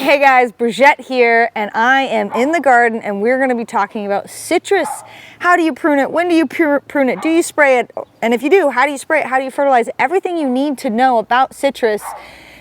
Hey guys, Brigitte here, and I am in the garden, and we're going to be talking about citrus. How do you prune it? When do you prune it? Do you spray it? And if you do, how do you spray it? How do you fertilize it? Everything you need to know about citrus,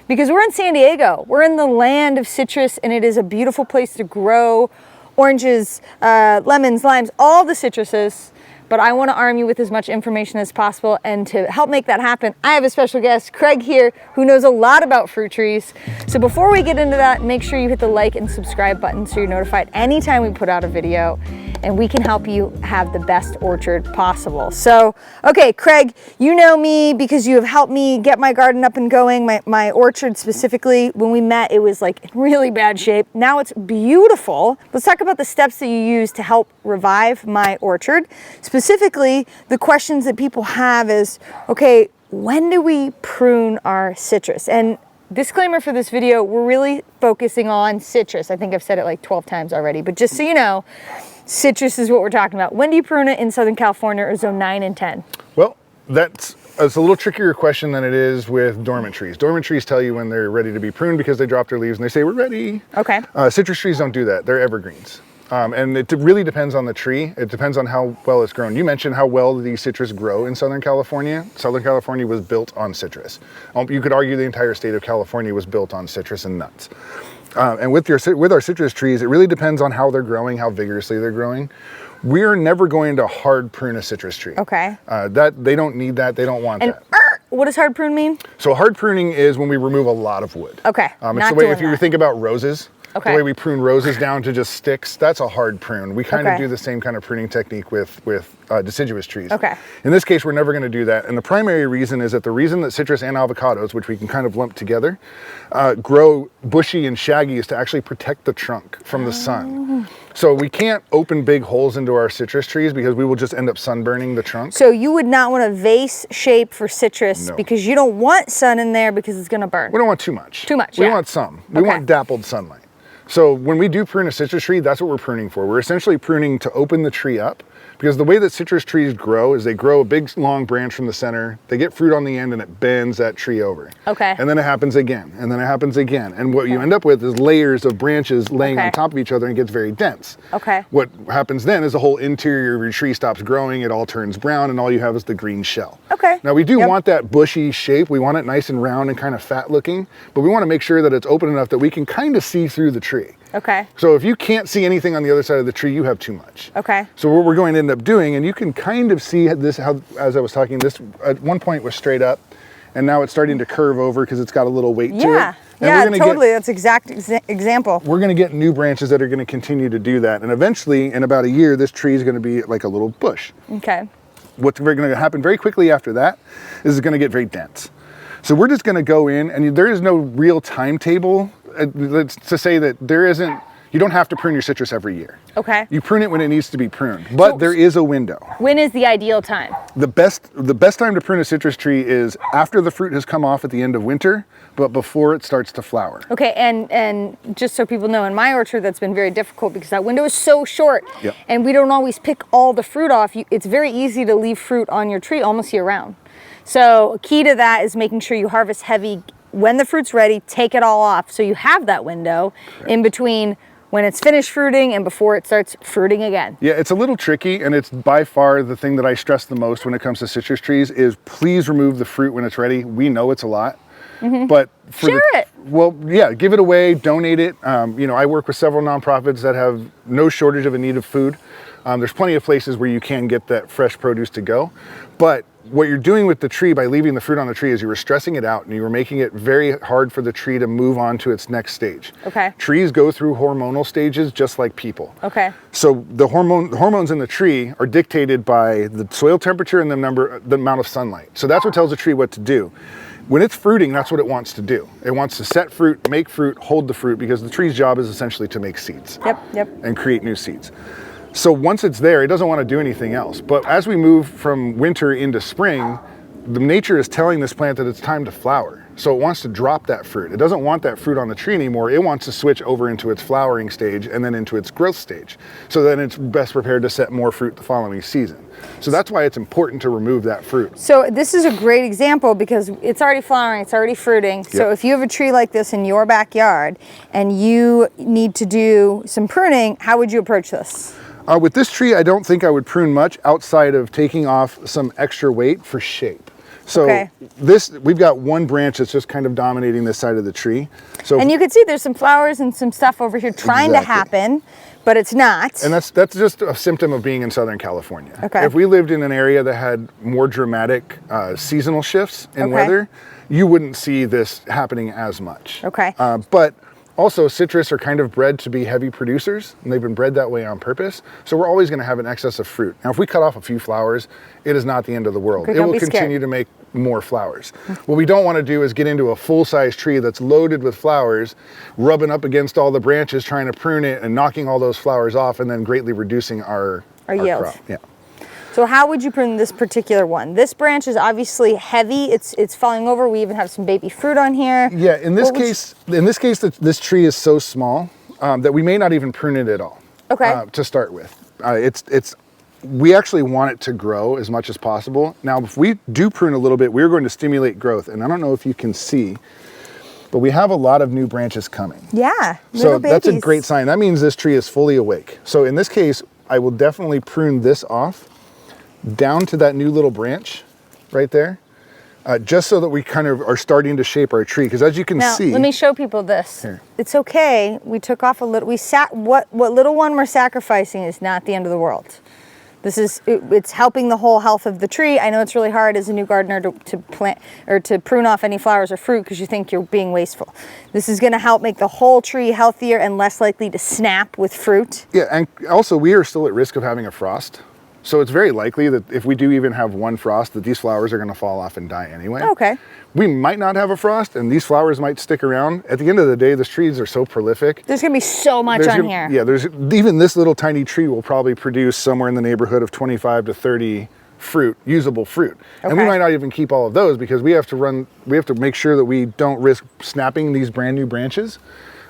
because we're in San Diego. We're in the land of citrus, and it is a beautiful place to grow oranges, lemons, limes, all the citruses. But I want to arm you with as much information as possible, and to help make that happen, I have a special guest, Craig here, who knows a lot about fruit trees. So before we get into that, make sure you hit the like and subscribe button so you're notified anytime we put out a video, and we can help you have the best orchard possible. So, okay, Craig, you know me because you have helped me get my garden up and going, my orchard specifically. When we met, it was like in really bad shape. Now it's beautiful. Let's talk about the steps that you use to help revive my orchard. Specifically, the questions that people have is, okay, when do we prune our citrus? And disclaimer for this video, we're really focusing on citrus. I think I've said it like 12 times already, but just so you know, citrus is what we're talking about. When do you prune it in Southern California, or zone 9 and 10? Well, it's a little trickier question than it is with dormant trees. Dormant trees tell you when they're ready to be pruned because they drop their leaves and they say, we're ready. Okay. Citrus trees don't do that. They're evergreens. And it really depends on the tree. It depends on how well it's grown. You mentioned how well these citrus grow in Southern California. Southern California was built on citrus. You could argue the entire state of California was built on citrus and nuts. And with our citrus trees, it really depends on how they're growing, how vigorously they're growing. We're never going to hard prune a citrus tree. Okay. They don't need that. They don't want that. What does hard prune mean? So hard pruning is when we remove a lot of wood. Okay. It's the way, if you think about roses, okay, the way we prune roses down to just sticks, that's a hard prune. We kind of do the same kind of pruning technique with deciduous trees. Okay. In this case, we're never going to do that. And the primary reason is that the reason that citrus and avocados, which we can kind of lump together, grow bushy and shaggy is to actually protect the trunk from the sun. So we can't open big holes into our citrus trees because we will just end up sunburning the trunk. So you would not want a vase shape for citrus because you don't want sun in there because it's going to burn. We don't want too much. Too much, We want some. We want dappled sunlight. So when we do prune a citrus tree, that's what we're pruning for. We're essentially pruning to open the tree up, because the way that citrus trees grow is they grow a big long branch from the center, they get fruit on the end, and it bends that tree over. Okay. And then it happens again, and then it happens again. And what you end up with is layers of branches laying on top of each other, and it gets very dense. Okay. What happens then is the whole interior of your tree stops growing, it all turns brown, and all you have is the green shell. Okay. Now we do want that bushy shape. We want it nice and round and kind of fat looking, but we want to make sure that it's open enough that we can kind of see through the tree. Okay. So if you can't see anything on the other side of the tree, you have too much. Okay. So what we're going to end up doing, and you can kind of see this, how, as I was talking, this at one point was straight up, and now it's starting to curve over because it's got a little weight to it. Yeah, totally. That's exact example. We're going to get new branches that are going to continue to do that. And eventually, in about a year, this tree is going to be like a little bush. Okay. What's going to happen very quickly after that is it's going to get very dense. So we're just going to go in, and there is no real timetable to say that there isn't. You don't have to prune your citrus every year. Okay. You prune it when it needs to be pruned, but there is a window. When is the ideal time? The best time to prune a citrus tree is after the fruit has come off at the end of winter, but before it starts to flower. Okay, and just so people know, in my orchard, that's been very difficult because that window is so short, and we don't always pick all the fruit off. It's very easy to leave fruit on your tree almost year round. So key to that is making sure you harvest heavy when the fruit's ready, take it all off, so you have that window in between when it's finished fruiting and before it starts fruiting again. Yeah, it's a little tricky, and it's by far the thing that I stress the most when it comes to citrus trees is please remove the fruit when it's ready. We know it's a lot, but share it. Well, yeah, give it away, donate it. I work with several nonprofits that have no shortage of a need of food. There's plenty of places where you can get that fresh produce to go, but what you're doing with the tree by leaving the fruit on the tree is you were stressing it out and you were making it very hard for the tree to move on to its next stage. Okay. Trees go through hormonal stages just like people. Okay. So the hormones in the tree are dictated by the soil temperature and the amount of sunlight. So that's what tells the tree what to do. When it's fruiting, that's what it wants to do. It wants to set fruit, make fruit, hold the fruit, because the tree's job is essentially to make seeds. Yep. And create new seeds. So once it's there, it doesn't want to do anything else. But as we move from winter into spring, the nature is telling this plant that it's time to flower. So it wants to drop that fruit. It doesn't want that fruit on the tree anymore. It wants to switch over into its flowering stage and then into its growth stage. So then it's best prepared to set more fruit the following season. So that's why it's important to remove that fruit. So this is a great example because it's already flowering, it's already fruiting. So if you have a tree like this in your backyard and you need to do some pruning, how would you approach this? With this tree, I don't think I would prune much outside of taking off some extra weight for shape. So we've got one branch that's just kind of dominating this side of the tree. So and you can see there's some flowers and some stuff over here trying to happen, but it's not. And that's just a symptom of being in Southern California. Okay. If we lived in an area that had more dramatic seasonal shifts in weather, you wouldn't see this happening as much. Okay. But also, citrus are kind of bred to be heavy producers, and they've been bred that way on purpose. So we're always going to have an excess of fruit. Now, if we cut off a few flowers, it is not the end of the world. Okay, it will continue to make more flowers. What we don't want to do is get into a full-size tree that's loaded with flowers, rubbing up against all the branches, trying to prune it and knocking all those flowers off, and then greatly reducing our yield. crop. Yeah. So how would you prune this particular one? This branch is obviously heavy. It's falling over. We even have some baby fruit on here. Yeah, in this case, this tree is so small that we may not even prune it at all. Okay. To start with, we actually want it to grow as much as possible. Now, if we do prune a little bit, we're going to stimulate growth. And I don't know if you can see, but we have a lot of new branches coming. Yeah, so that's a great sign. That means this tree is fully awake. So in this case, I will definitely prune this off down to that new little branch right there, just so that we kind of are starting to shape our tree. Because as you can see, let me show people this. Here. It's okay. We took off a little. What little one we're sacrificing is not the end of the world. This is it's helping the whole health of the tree. I know it's really hard as a new gardener to plant or to prune off any flowers or fruit because you think you're being wasteful. This is going to help make the whole tree healthier and less likely to snap with fruit. Yeah, and also we are still at risk of having a frost. So it's very likely that if we do even have one frost, that these flowers are going to fall off and die anyway. Okay. We might not have a frost, and these flowers might stick around. At the end of the day, these trees are so prolific. There's going to be so much on here. Yeah, even this little tiny tree will probably produce somewhere in the neighborhood of 25 to 30 usable fruit. Okay. And we might not even keep all of those because we have to make sure that we don't risk snapping these brand new branches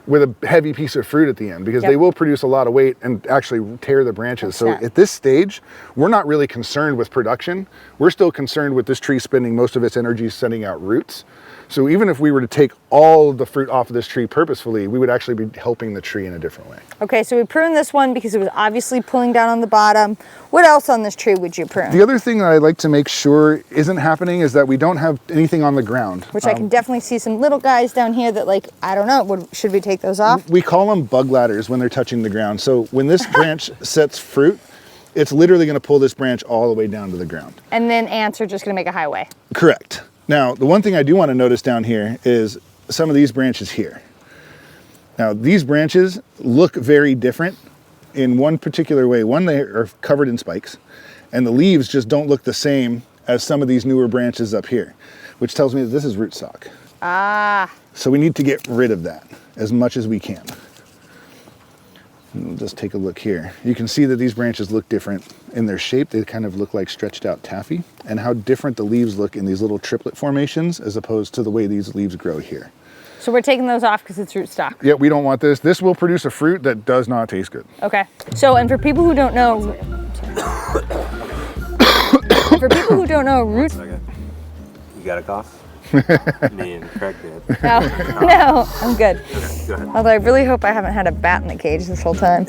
with a heavy piece of fruit at the end because they will produce a lot of weight and actually tear the branches. So at this stage, we're not really concerned with production. We're still concerned with this tree spending most of its energy sending out roots. So even if we were to take all of the fruit off of this tree purposefully, we would actually be helping the tree in a different way. Okay, so we pruned this one because it was obviously pulling down on the bottom. What else on this tree would you prune? The other thing that I like to make sure isn't happening is that we don't have anything on the ground. Which I can definitely see some little guys down here that, like, I don't know, should we take those off? We call them bug ladders when they're touching the ground. So when this branch sets fruit, it's literally going to pull this branch all the way down to the ground. And then ants are just going to make a highway. Correct. Now, the one thing I do want to notice down here is some of these branches here. Now, these branches look very different in one particular way. One, they are covered in spikes, and the leaves just don't look the same as some of these newer branches up here, which tells me that this is rootstock. Ah. So we need to get rid of that as much as we can. We'll just take a look here. You can see that these branches look different in their shape. They kind of look like stretched out taffy, and how different the leaves look in these little triplet formations as opposed to the way these leaves grow here. So we're taking those off because it's rootstock. Yeah, we don't want this. This will produce a fruit that does not taste good. Okay. So, and for people who don't know, You got a cough? Me and Craig did. No, I'm good. Okay, go ahead. Although I really hope I haven't had a bat in the cage this whole time.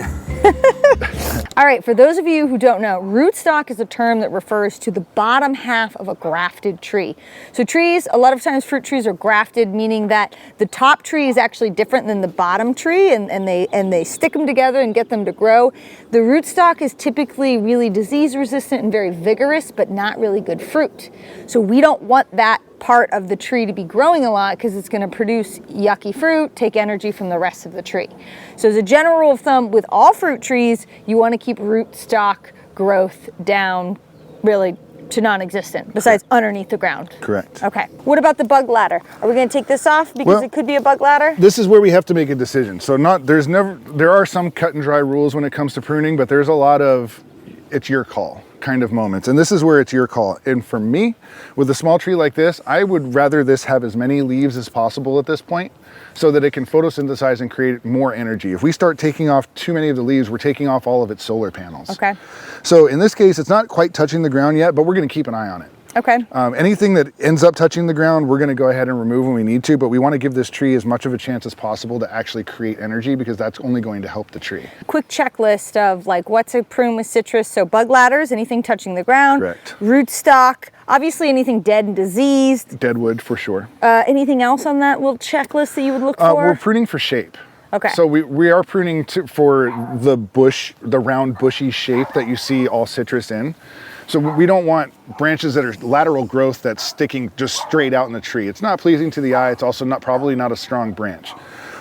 All right, for those of you who don't know, rootstock is a term that refers to the bottom half of a grafted tree. So trees, a lot of times fruit trees are grafted, meaning that the top tree is actually different than the bottom tree, and they stick them together and get them to grow. The rootstock is typically really disease resistant and very vigorous, but not really good fruit. So we don't want that part of the tree to be growing a lot because it's going to produce yucky fruit, take energy from the rest of the tree. So as a general rule of thumb, with all fruit trees, you want to keep rootstock growth down really to non-existent, besides underneath the ground. Correct. Okay. What about the bug ladder? Are we going to take this off because it could be a bug ladder? This is where we have to make a decision. So there are some cut and dry rules when it comes to pruning, but there's a lot of, it's your call. kind of moments. And this is where it's your call. And for me, with a small tree like this, I would rather this have as many leaves as possible at this point so that it can photosynthesize and create more energy. If we start taking off too many of the leaves, we're taking off all of its solar panels. Okay. So in this case, it's not quite touching the ground yet, but we're going to keep an eye on it. Okay. Anything that ends up touching the ground, we're going to go ahead and remove when we need to, but we want to give this tree as much of a chance as possible to actually create energy, because that's only going to help the tree. Quick checklist of like what's a prune with citrus. So bug ladders, anything touching the ground. Correct. Rootstock, obviously anything dead and diseased. Deadwood for sure. Anything else on that little checklist that you would look for? We're pruning for shape. Okay. So we are pruning for the bush, the round bushy shape that you see all citrus in. So we don't want branches that are lateral growth that's sticking just straight out in the tree. It's not pleasing to the eye. It's also probably not a strong branch.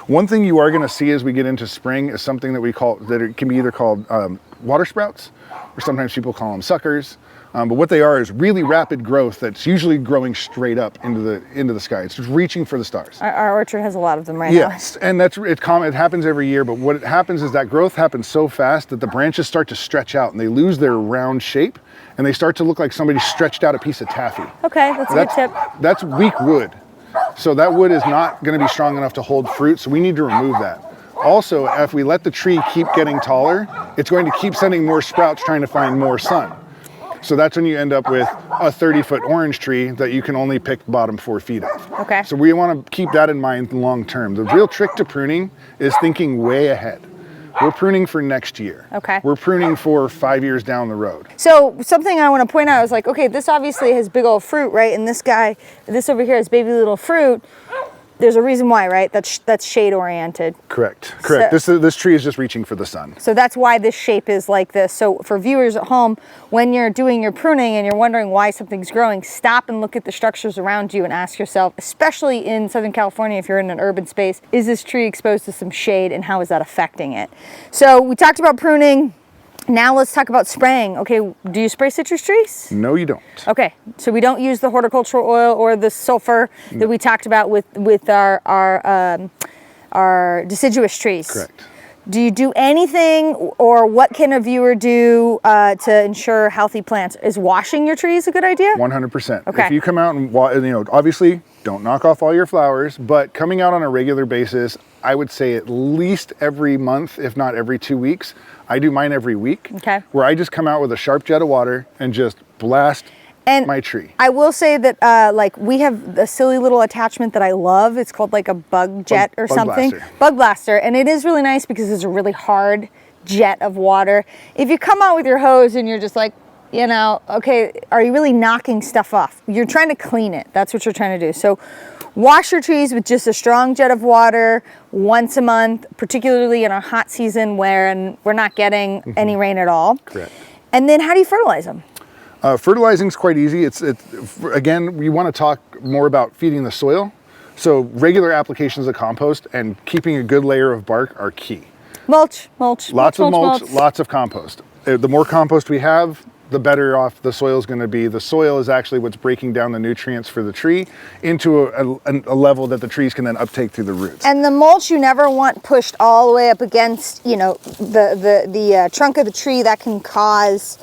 One thing you are going to see as we get into spring is something that we call, that it can be either called water sprouts, or sometimes people call them suckers. But what they are is really rapid growth that's usually growing straight up into the sky. It's just reaching for the stars. Our orchard has a lot of them right now. Yes, and it's common. It happens every year. But what happens is that growth happens so fast that the branches start to stretch out and they lose their round shape, and they start to look like somebody stretched out a piece of taffy. Okay, that's a good tip. That's weak wood. So that wood is not going to be strong enough to hold fruit. So we need to remove that. Also, if we let the tree keep getting taller, it's going to keep sending more sprouts trying to find more sun. So that's when you end up with a 30-foot orange tree that you can only pick the bottom 4 feet of. Okay. So we want to keep that in mind long term. The real trick to pruning is thinking way ahead. We're pruning for next year. Okay. We're pruning for 5 years down the road. So something I want to point out is like, okay, this obviously has big old fruit, right? And this over here has baby little fruit. There's a reason why, right? That's shade oriented. Correct. So, this tree is just reaching for the sun. So that's why this shape is like this. So for viewers at home, when you're doing your pruning and you're wondering why something's growing, stop and look at the structures around you and ask yourself, especially in Southern California, if you're in an urban space, is this tree exposed to some shade and how is that affecting it? So we talked about pruning. Now let's talk about spraying. Okay, do you spray citrus trees? No, you don't. Okay, so we don't use the horticultural oil or the sulfur that we talked about with our deciduous trees. Correct. Do you do anything, or what can a viewer do to ensure healthy plants? Is washing your trees a good idea? 100%. Okay. If you come out and, obviously don't knock off all your flowers, but coming out on a regular basis, I would say at least every month, if not every 2 weeks. I do mine every week. Okay. Where I just come out with a sharp jet of water and just blast my tree. I will say that like we have a silly little attachment that I love. It's called like a bug jet or something. Blaster. Bug blaster. And it is really nice because it's a really hard jet of water. If you come out with your hose and you're just like, okay, are you really knocking stuff off? You're trying to clean it. That's what you're trying to do. So wash your trees with just a strong jet of water once a month, particularly in our hot season where we're not getting any rain at all. Correct. And then how do you fertilize them? Fertilizing is quite easy. Again, we want to talk more about feeding the soil. So regular applications of compost and keeping a good layer of bark are key. Mulch. Lots of mulch, lots of compost. The more compost we have, the better off the soil is going to be. The soil is actually what's breaking down the nutrients for the tree into a level that the trees can then uptake through the roots. And the mulch you never want pushed all the way up against, the trunk of the tree. That can cause,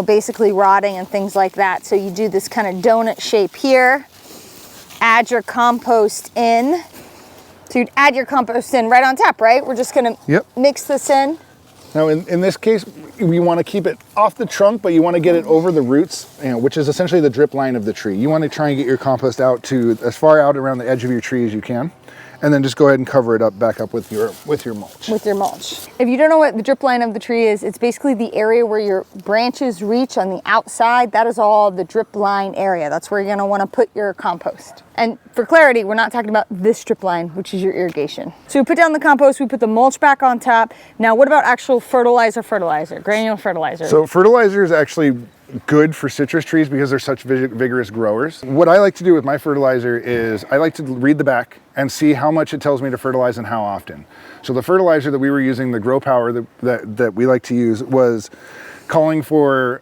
basically rotting and things like that. So you do this kind of donut shape here. Add your compost in. So you'd add your compost in right on top, right? We're just going to mix this in. Now, in this case, we want to keep it off the trunk, but you want to get it over the roots, which is essentially the drip line of the tree. You want to try and get your compost out to as far out around the edge of your tree as you can, and then just go ahead and cover it back up with your mulch. With your mulch. If you don't know what the drip line of the tree is, it's basically the area where your branches reach on the outside. That is all the drip line area. That's where you're going to want to put your compost. And for clarity, we're not talking about this strip line, which is your irrigation. So we put down the compost, we put the mulch back on top. Now, what about actual fertilizer, granular fertilizer? So fertilizer is actually good for citrus trees because they're such vigorous growers. What I like to do with my fertilizer is I like to read the back and see how much it tells me to fertilize and how often. So the fertilizer that we were using, the Grow Power that we like to use, was calling for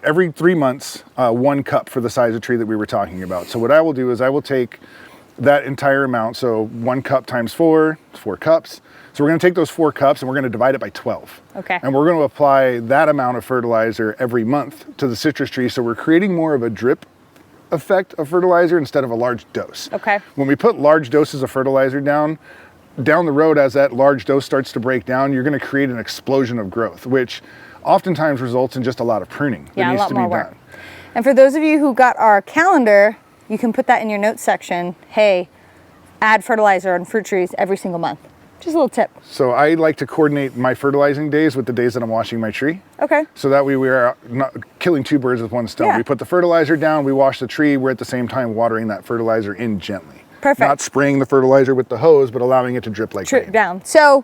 every 3 months, 1 cup for the size of tree that we were talking about. So what I will do is I will take that entire amount. So 1 cup times 4 is 4 cups. So we're going to take those 4 cups and we're going to divide it by 12. Okay. And we're going to apply that amount of fertilizer every month to the citrus tree. So we're creating more of a drip effect of fertilizer instead of a large dose. Okay. When we put large doses of fertilizer down the road, as that large dose starts to break down, you're going to create an explosion of growth, which oftentimes results in just a lot of pruning that needs to be done. And for those of you who got our calendar, you can put that in your notes section. Hey, add fertilizer on fruit trees every single month. Just a little tip. So I like to coordinate my fertilizing days with the days that I'm watching my tree. Okay. So that way we are not killing 2 birds with 1 stone. Yeah. We put the fertilizer down, we wash the tree, we're at the same time watering that fertilizer in gently. Perfect. Not spraying the fertilizer with the hose, but allowing it to drip like rain. Down. So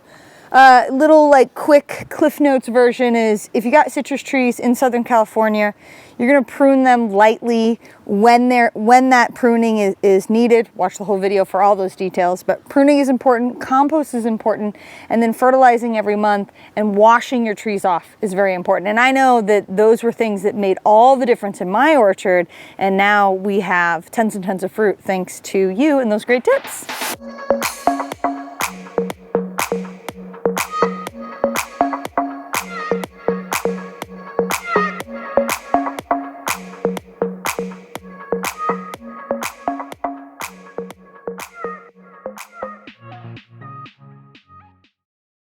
little like quick Cliff Notes version is, if you got citrus trees in Southern California, you're gonna prune them lightly when that pruning is needed. Watch the whole video for all those details, but pruning is important, compost is important, and then fertilizing every month and washing your trees off is very important. And I know that those were things that made all the difference in my orchard, and now we have tons and tons of fruit thanks to you and those great tips.